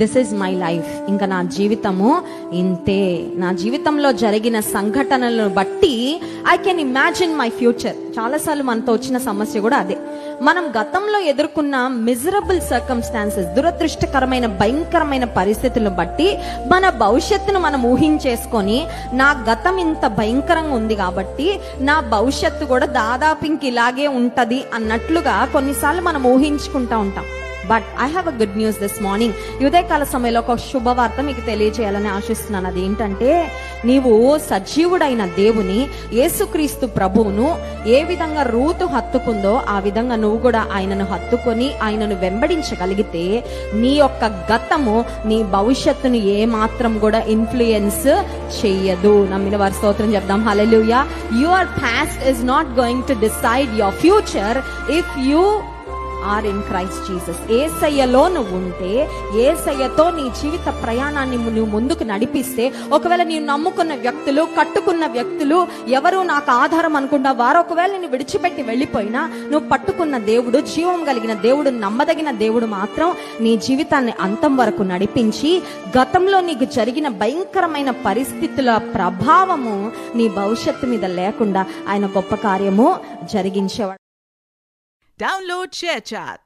This is my life, ఇంకా నా జీవితము ఇంతే. నా జీవితంలో జరిగిన సంఘటనలను బట్టి I can imagine my future. చాలాసార్లు మనతో వచ్చిన సమస్య కూడా అదే. మనం గతంలో ఎదుర్కొన్న మిజరబుల్ సర్కమ్స్టాన్సెస్, దురదృష్టకరమైన భయంకరమైన పరిస్థితులను బట్టి మన భవిష్యత్తును మనం ఊహించేసుకొని, నా గతం ఇంత భయంకరంగా ఉంది కాబట్టి నా భవిష్యత్తు కూడా దాదాపు ఇంక ఇలాగే ఉంటది అన్నట్లుగా కొన్నిసార్లు మనం ఊహించుకుంటా ఉంటాం. But I have a good news this morning. ఉదయకాల సమయంలో ఒక శుభవార్త మీకు తెలియజేయాలని ఆశిస్తున్నాను. అదేంటంటే, నీవు సజీవుడైన దేవుని, యేసుక్రీస్తు ప్రభువును ఏ విధంగా రూతు హత్తుకుందో ఆ విధంగా నువ్వు కూడా ఆయనను హత్తుకొని ఆయనను వెంబడించగలిగితే నీ యొక్క గతము నీ భవిష్యత్తును ఏ మాత్రం కూడా ఇన్ఫ్లుయెన్స్ చెయ్యదు. నమ్మిన వారి స్తోత్రం చెప్దాం. Hallelujah. Your past is not going to decide your future if you are in Christ Jesus. యేసయ్యలో నువ్వు ఉంటే, యేసయ్యతో నీ జీవిత ప్రయాణాన్ని నువ్వు ముందుకు నడిపిస్తే, ఒకవేళ నీవు నమ్ముకున్న వ్యక్తులు, కట్టుకున్న వ్యక్తులు ఎవరు నాకు ఆధారం అనుకుంటా వారు ఒకవేళ నేను విడిచిపెట్టి వెళ్ళిపోయినా, నువ్వు పట్టుకున్న దేవుడు, జీవం కలిగిన దేవుడు, నమ్మదగిన దేవుడు మాత్రం నీ జీవితాన్ని అంతం వరకు నడిపించి, గతంలో నీకు జరిగిన భయంకరమైన పరిస్థితుల ప్రభావము నీ భవిష్యత్తు మీద లేకుండా ఆయన గొప్ప కార్యము జరిగించేవాడు. Download ShareChat.